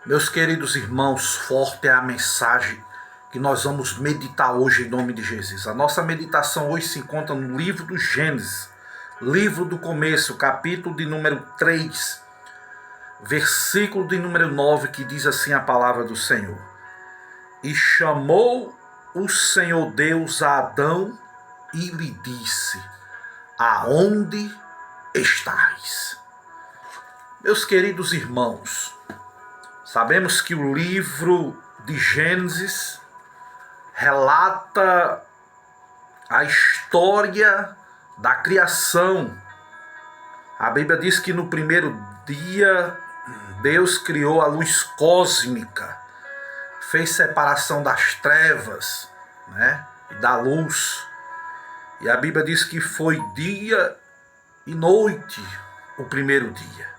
Meus queridos irmãos, forte é a mensagem que nós vamos meditar hoje em nome de Jesus. A nossa meditação hoje se encontra no livro do Gênesis, livro do começo, capítulo de número 3, versículo de número 9, que diz assim a palavra do Senhor. E chamou o Senhor Deus a Adão e lhe disse: aonde estás? Meus queridos irmãos, sabemos que o livro de Gênesis relata a história da criação. A Bíblia diz que no primeiro dia Deus criou a luz cósmica, fez separação das trevas, e da luz. E a Bíblia diz que foi dia e noite o primeiro dia.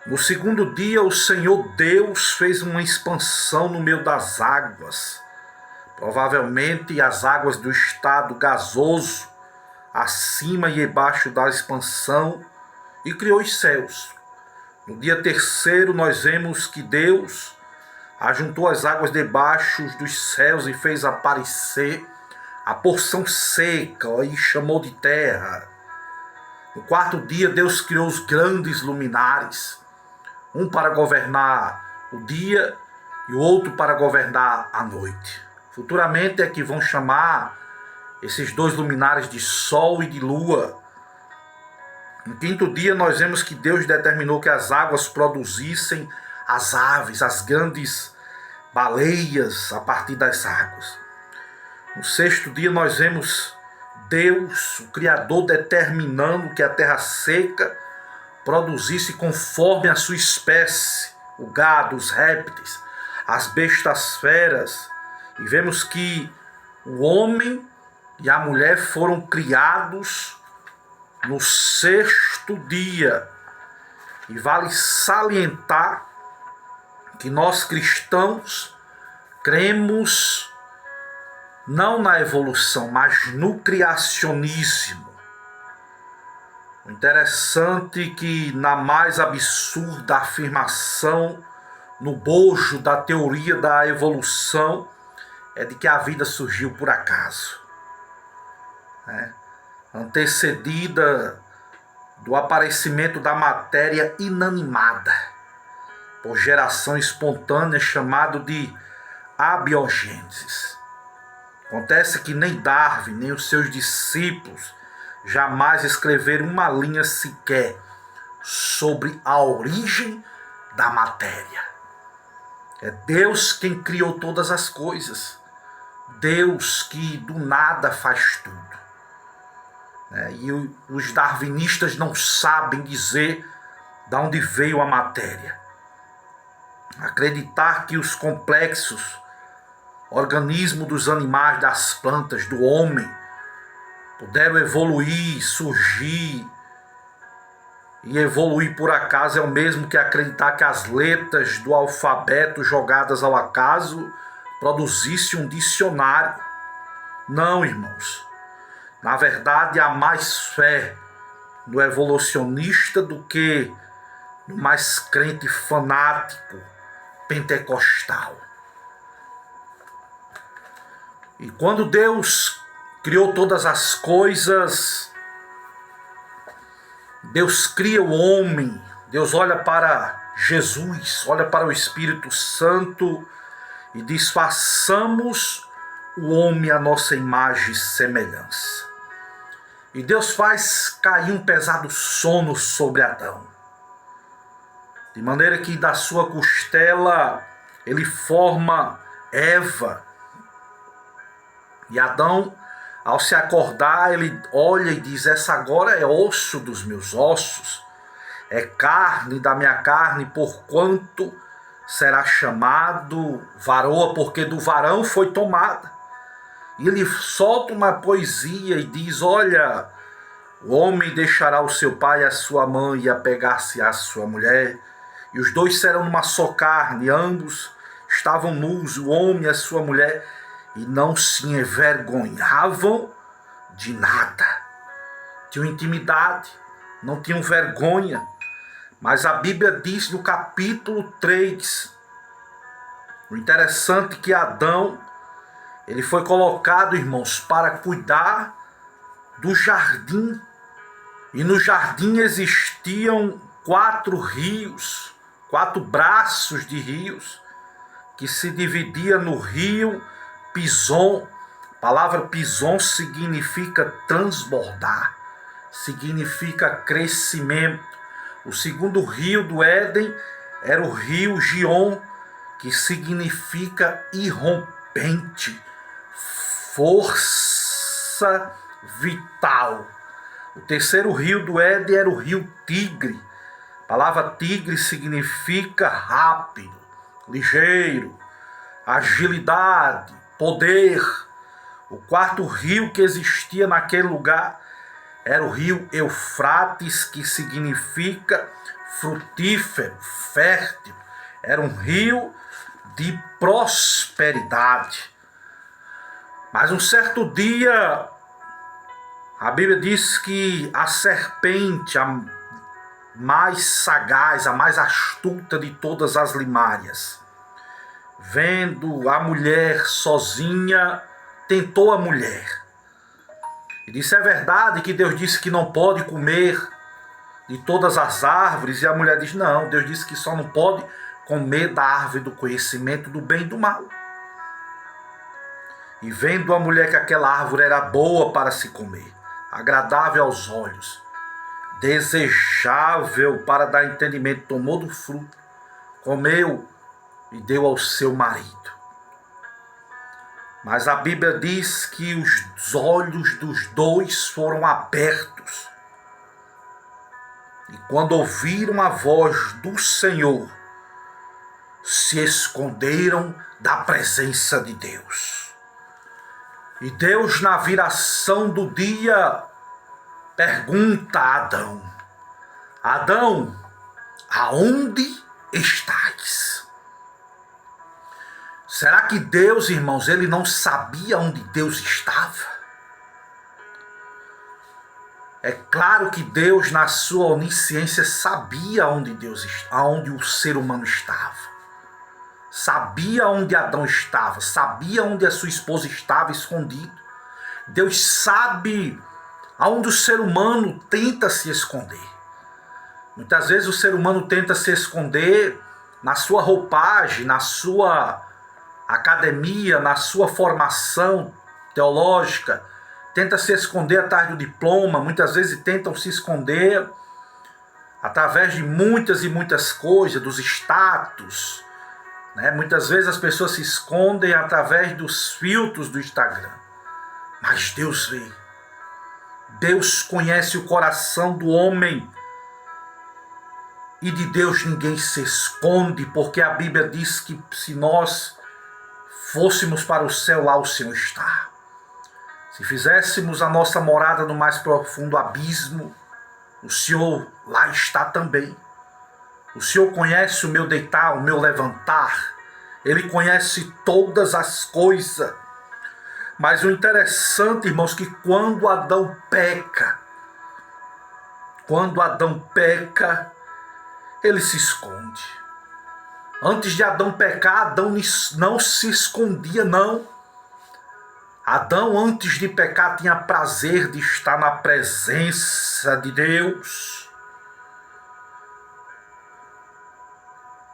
No segundo dia, o Senhor Deus fez uma expansão no meio das águas, provavelmente as águas do estado gasoso, acima e embaixo da expansão, e criou os céus. No dia terceiro, nós vemos que Deus ajuntou as águas debaixo dos céus e fez aparecer a porção seca e chamou de terra. No quarto dia, Deus criou os grandes luminares, um para governar o dia e o outro para governar a noite. Futuramente é que vão chamar esses dois luminares de sol e de lua. No quinto dia nós vemos que Deus determinou que as águas produzissem as aves, as grandes baleias a partir das águas. No sexto dia nós vemos Deus, o Criador, determinando que a terra seca produzisse conforme a sua espécie, o gado, os répteis, as bestas feras. E vemos que o homem e a mulher foram criados no sexto dia. E vale salientar que nós cristãos cremos não na evolução, mas no criacionismo. O interessante é que na mais absurda afirmação, no bojo da teoria da evolução, é de que a vida surgiu por acaso, antecedida do aparecimento da matéria inanimada, por geração espontânea, chamado de abiogênese. Acontece que nem Darwin, nem os seus discípulos jamais escreveram uma linha sequer sobre a origem da matéria. É Deus quem criou todas as coisas. Deus que do nada faz tudo. E os darwinistas não sabem dizer de onde veio a matéria. Acreditar que os complexos organismos dos animais, das plantas, do homem, puderam evoluir, surgir, e evoluir por acaso é o mesmo que acreditar que as letras do alfabeto jogadas ao acaso produzissem um dicionário. Não, irmãos. Na verdade, há mais fé no evolucionista do que no mais crente fanático pentecostal. E quando Deus criou todas as coisas, Deus cria o homem, Deus olha para Jesus, olha para o Espírito Santo e diz: façamos o homem à nossa imagem e semelhança. E Deus faz cair um pesado sono sobre Adão, de maneira que da sua costela ele forma Eva. E Adão, ao se acordar, ele olha e diz: essa agora é osso dos meus ossos, é carne da minha carne, porquanto será chamado varoa, porque do varão foi tomada. E ele solta uma poesia e diz: olha, o homem deixará o seu pai e a sua mãe e apegar-se à sua mulher, e os dois serão uma só carne, ambos estavam nus, o homem e a sua mulher, e não se envergonhavam de nada. Tinham intimidade, não tinham vergonha. Mas a Bíblia diz no capítulo 3 O interessante é que Adão, ele foi colocado, irmãos, para cuidar do jardim. E no jardim existiam 4 rios, 4 braços de rios, que se dividia no rio Pison. A palavra Pison significa transbordar, significa crescimento. O segundo rio do Éden era o rio Gion, que significa irrompente, força vital. O terceiro rio do Éden era o rio Tigre. A palavra Tigre significa rápido, ligeiro, agilidade, poder. O quarto rio que existia naquele lugar era o rio Eufrates, que significa frutífero, fértil. Era um rio de prosperidade. Mas um certo dia, a Bíblia diz que a serpente, a mais sagaz, a mais astuta de todas as limárias, vendo a mulher sozinha, tentou a mulher. E disse: é verdade que Deus disse que não pode comer de todas as árvores? E a mulher diz: não, Deus disse que só não pode comer da árvore do conhecimento do bem e do mal. E vendo a mulher que aquela árvore era boa para se comer, agradável aos olhos, desejável para dar entendimento, tomou do fruto, comeu e deu ao seu marido. Mas a Bíblia diz que os olhos dos dois foram abertos. E quando ouviram a voz do Senhor, se esconderam da presença de Deus. E Deus, na viração do dia, pergunta a Adão: Adão, aonde estás? Será que Deus, irmãos, ele não sabia onde Deus estava? É claro que Deus, na sua onisciência, sabia onde o ser humano estava. Sabia onde Adão estava, sabia onde a sua esposa estava escondido. Deus sabe aonde o ser humano tenta se esconder. Muitas vezes o ser humano tenta se esconder na sua roupagem, na sua academia, na sua formação teológica, tenta se esconder atrás do diploma, muitas vezes tentam se esconder através de muitas e muitas coisas, dos status, né? Muitas vezes as pessoas se escondem através dos filtros do Instagram, mas Deus vê. Deus conhece o coração do homem, e de Deus ninguém se esconde, porque a Bíblia diz que se nós fôssemos para o céu, lá o Senhor está. Se fizéssemos a nossa morada no mais profundo abismo, o Senhor lá está também. O Senhor conhece o meu deitar, o meu levantar. Ele conhece todas as coisas. Mas o interessante, irmãos, que quando Adão peca, ele se esconde. Antes de Adão pecar, Adão não se escondia, não. Adão, antes de pecar, tinha prazer de estar na presença de Deus.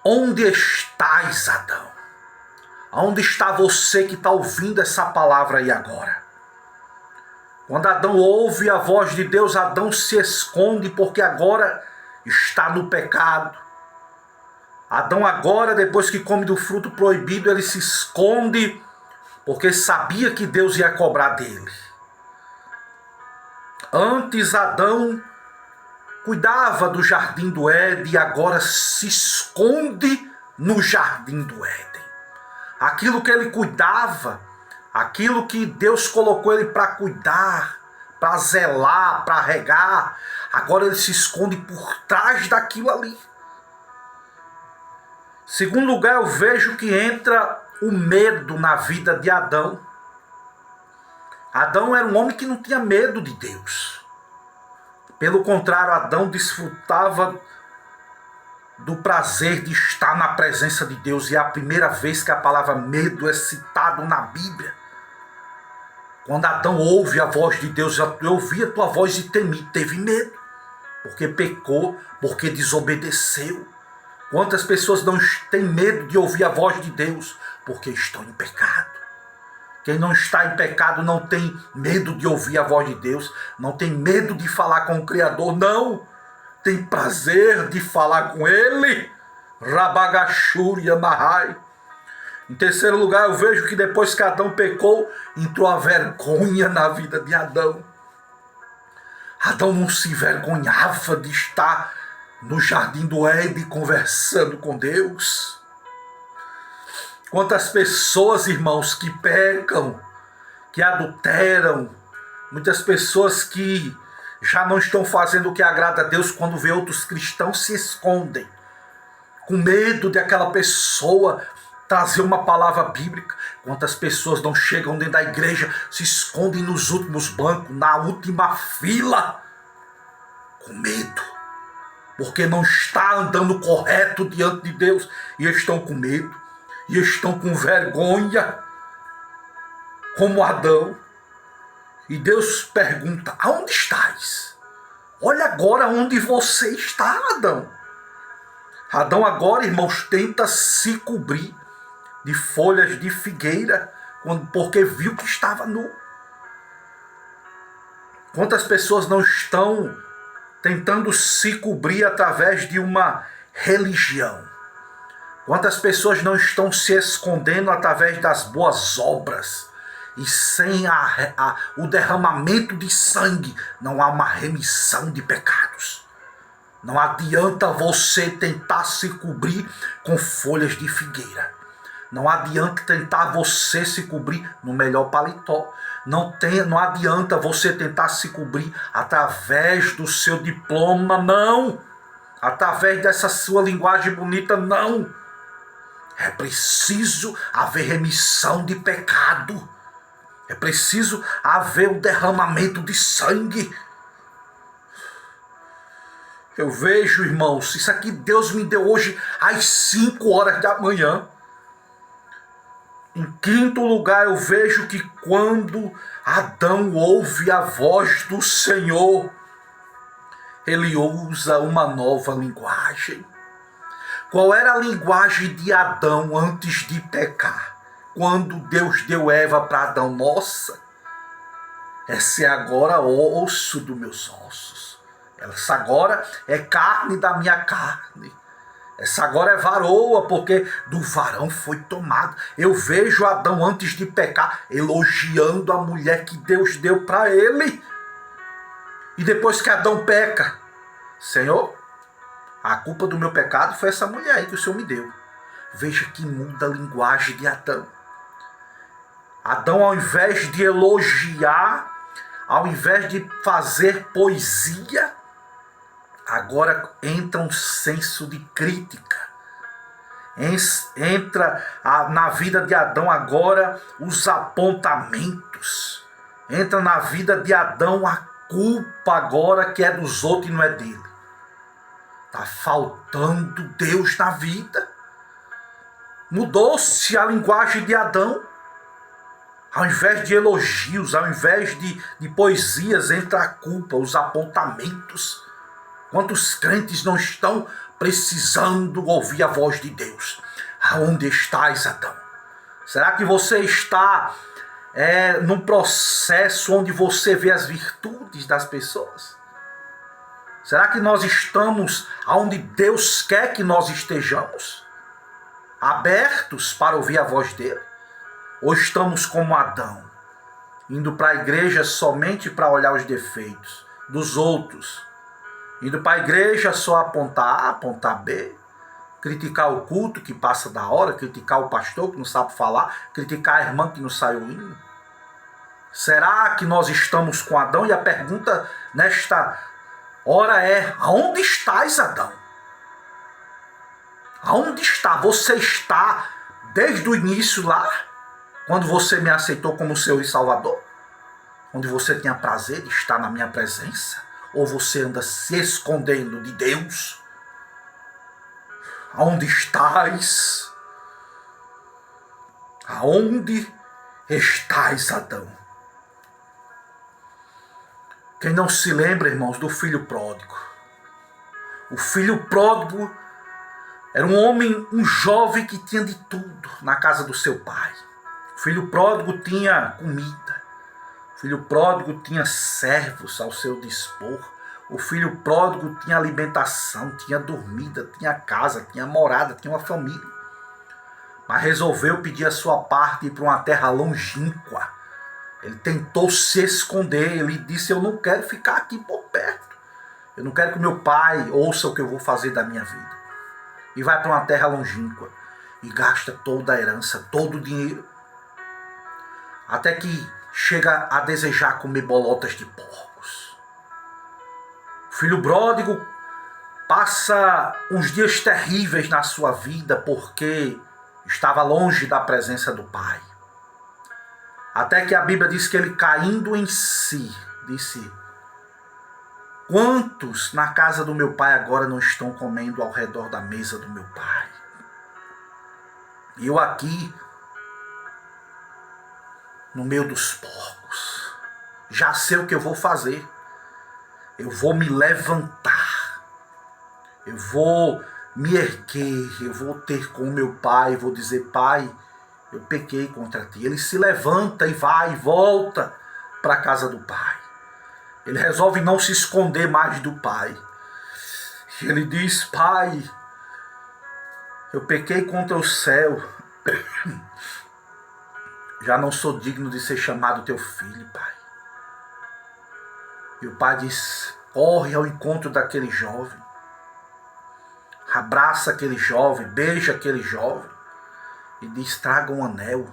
Onde estás, Adão? Onde está você que está ouvindo essa palavra aí agora? Quando Adão ouve a voz de Deus, Adão se esconde porque agora está no pecado. Adão agora, depois que come do fruto proibido, ele se esconde porque sabia que Deus ia cobrar dele. Antes Adão cuidava do jardim do Éden e agora se esconde no jardim do Éden. Aquilo que ele cuidava, aquilo que Deus colocou ele para cuidar, para zelar, para regar, agora ele se esconde por trás daquilo ali. Segundo lugar, eu vejo que entra o medo na vida de Adão. Adão era um homem que não tinha medo de Deus. Pelo contrário, Adão desfrutava do prazer de estar na presença de Deus. E é a primeira vez que a palavra medo é citada na Bíblia. Quando Adão ouve a voz de Deus, eu ouvi a tua voz e temi, teve medo, porque pecou, porque desobedeceu. Quantas pessoas não têm medo de ouvir a voz de Deus? Porque estão em pecado. Quem não está em pecado não tem medo de ouvir a voz de Deus, não tem medo de falar com o Criador, não. Tem prazer de falar com Ele. Rabagashuri Amahai. Em terceiro lugar, eu vejo que depois que Adão pecou, entrou a vergonha na vida de Adão. Adão não se envergonhava de estar no jardim do Éden conversando com Deus. Quantas pessoas, irmãos, que pecam, que adulteram, muitas pessoas que já não estão fazendo o que agrada a Deus, quando vê outros cristãos se escondem, com medo de aquela pessoa trazer uma palavra bíblica. Quantas pessoas não chegam dentro da igreja, se escondem nos últimos bancos, na última fila, com medo, porque não está andando correto diante de Deus, e estão com medo, e estão com vergonha, como Adão. E Deus pergunta: aonde estás? Olha agora onde você está, Adão. Adão agora, irmãos, tenta se cobrir de folhas de figueira, porque viu que estava nu. Quantas pessoas não estão tentando se cobrir através de uma religião? Quantas pessoas não estão se escondendo através das boas obras? E sem o derramamento de sangue, não há uma remissão de pecados. Não adianta você tentar se cobrir com folhas de figueira. Não adianta tentar você se cobrir no melhor paletó. Não adianta você tentar se cobrir através do seu diploma, não. Através dessa sua linguagem bonita, não. É preciso haver remissão de pecado. É preciso haver o derramamento de sangue. Eu vejo, irmãos, isso aqui Deus me deu hoje às 5 horas da manhã. Em quinto lugar, eu vejo que quando Adão ouve a voz do Senhor, ele usa uma nova linguagem. Qual era a linguagem de Adão antes de pecar? Quando Deus deu Eva para Adão: nossa, essa é agora osso dos meus ossos. Essa agora é carne da minha carne. Essa agora é varoa, porque do varão foi tomado. Eu vejo Adão antes de pecar elogiando a mulher que Deus deu para ele. E depois que Adão peca: Senhor, a culpa do meu pecado foi essa mulher aí que o Senhor me deu. Veja que muda a linguagem de Adão. Adão, ao invés de elogiar, ao invés de fazer poesia, agora entra um senso de crítica. Entra na vida de Adão agora os apontamentos. Entra na vida de Adão a culpa agora que é dos outros e não é dele. Está faltando Deus na vida. Mudou-se a linguagem de Adão. Ao invés de elogios, ao invés de poesias, entra a culpa, os apontamentos. Quantos crentes não estão precisando ouvir a voz de Deus? Aonde estás, Adão? Será que você está num processo onde você vê as virtudes das pessoas? Será que nós estamos onde Deus quer que nós estejamos? Abertos para ouvir a voz dele? Ou estamos como Adão, indo para a igreja somente para olhar os defeitos dos outros? Indo para a igreja só apontar A, apontar B, criticar o culto que passa da hora, criticar o pastor que não sabe falar, criticar a irmã que não saiu hino. Será que nós estamos com Adão? E a pergunta nesta hora é: aonde estás, Adão? Aonde está? Você está desde o início lá, quando você me aceitou como Senhor e Salvador? Onde você tinha prazer de estar na minha presença? Ou você anda se escondendo de Deus? Aonde estás? Aonde estás, Adão? Quem não se lembra, irmãos, do filho pródigo? O filho pródigo era um homem, um jovem que tinha de tudo na casa do seu pai. O filho pródigo tinha comida. O filho pródigo tinha servos ao seu dispor. O filho pródigo tinha alimentação, tinha dormida, tinha casa, tinha morada, tinha uma família. Mas resolveu pedir a sua parte e ir para uma terra longínqua. Ele tentou se esconder, ele disse: eu não quero ficar aqui por perto. Eu não quero que meu pai ouça o que eu vou fazer da minha vida. E vai para uma terra longínqua e gasta toda a herança, todo o dinheiro. Até que chega a desejar comer bolotas de porcos. O filho pródigo passa uns dias terríveis na sua vida porque estava longe da presença do pai. Até que a Bíblia diz que ele, caindo em si, disse: quantos na casa do meu pai agora não estão comendo ao redor da mesa do meu pai? E eu aqui, no meio dos porcos, já sei o que eu vou fazer. Eu vou me levantar. Eu vou me erguer. Eu vou ter com o meu pai. Vou dizer: pai, eu pequei contra ti. Ele se levanta e vai e volta para a casa do pai. Ele resolve não se esconder mais do pai. E ele diz: pai, eu pequei contra o céu. Já não sou digno de ser chamado teu filho, pai. E o pai diz: corre ao encontro daquele jovem. Abraça aquele jovem, beija aquele jovem. E diz: traga um anel,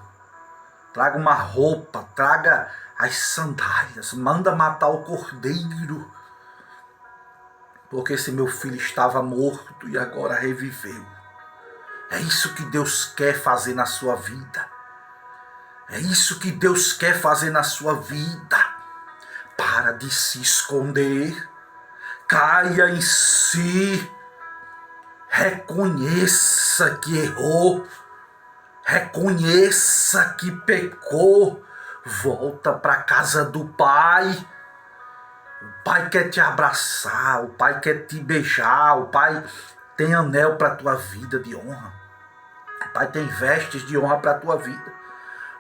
traga uma roupa, traga as sandálias, manda matar o cordeiro, porque esse meu filho estava morto e agora reviveu. É isso que Deus quer fazer na sua vida. É isso que Deus quer fazer na sua vida. Para de se esconder, caia em si, reconheça que errou, reconheça que pecou, volta para a casa do pai. O pai quer te abraçar, o pai quer te beijar, o pai tem anel para a tua vida de honra, o pai tem vestes de honra para a tua vida,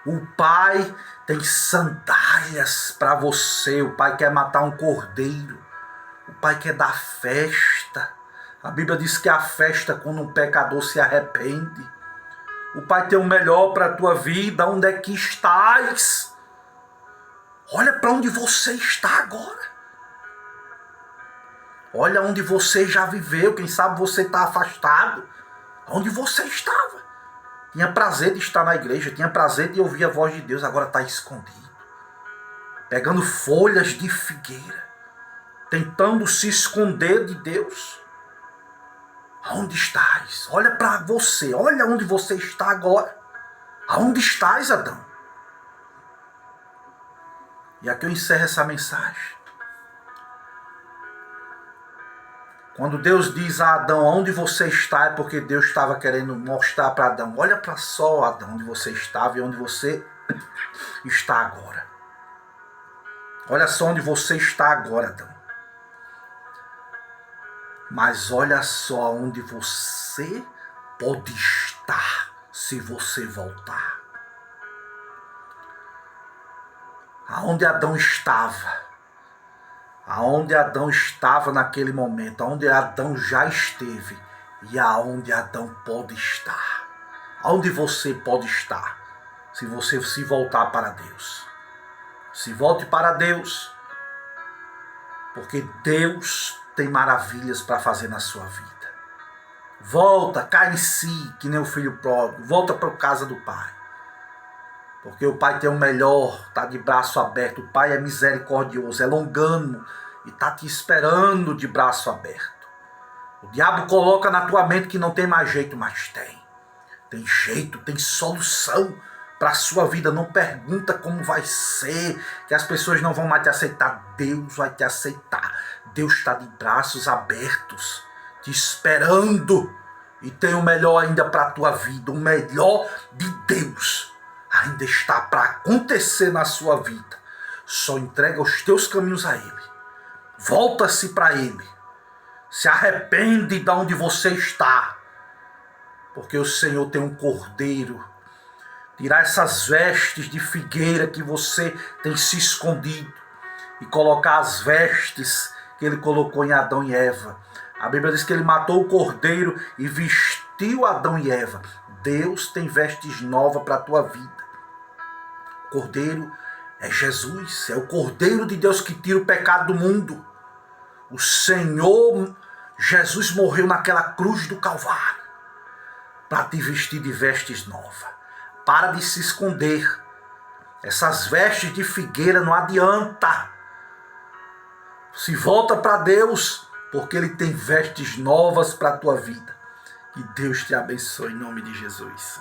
o pai tem sandálias para você, o pai quer matar um cordeiro, o pai quer dar festa. A Bíblia diz que a festa quando um pecador se arrepende. O pai tem o melhor para a tua vida. Onde é que estás? Olha para onde você está agora. Olha onde você já viveu. Quem sabe você está afastado. Onde você estava. Tinha prazer de estar na igreja. Tinha prazer de ouvir a voz de Deus. Agora está escondido. Pegando folhas de figueira. Tentando se esconder de Deus. Aonde estás? Olha para você. Olha onde você está agora. Aonde estás, Adão? E aqui eu encerro essa mensagem. Quando Deus diz a Adão onde você está, é porque Deus estava querendo mostrar para Adão: olha para só, Adão, onde você estava e onde você está agora. Olha só onde você está agora, Adão. Mas olha só onde você pode estar se você voltar. Aonde Adão estava. Aonde Adão estava naquele momento. Aonde Adão já esteve. E aonde Adão pode estar. Aonde você pode estar se você se voltar para Deus. Se volte para Deus. Porque Deus tem maravilhas para fazer na sua vida. Volta, cai em si, que nem o filho pródigo. Volta para a casa do pai. Porque o pai tem o melhor, está de braço aberto. O pai é misericordioso, é longânimo e está te esperando de braço aberto. O diabo coloca na tua mente que não tem mais jeito, mas tem. Tem jeito, tem solução para a sua vida. Não pergunta como vai ser, que as pessoas não vão mais te aceitar. Deus vai te aceitar. Deus está de braços abertos, te esperando. E tem o melhor ainda para a tua vida. O melhor de Deus ainda está para acontecer na sua vida. Só entrega os teus caminhos a Ele. Volta-se para Ele. Se arrepende de onde você está. Porque o Senhor tem um cordeiro. Tirar essas vestes de figueira que você tem se escondido. E colocar as vestes que Ele colocou em Adão e Eva. A Bíblia diz que Ele matou o cordeiro e vestiu Adão e Eva. Deus tem vestes novas para a tua vida. O cordeiro é Jesus. É o cordeiro de Deus que tira o pecado do mundo. O Senhor Jesus morreu naquela cruz do Calvário para te vestir de vestes novas. Para de se esconder. Essas vestes de figueira não adianta. Se volta para Deus, porque Ele tem vestes novas para a tua vida. Que Deus te abençoe em nome de Jesus.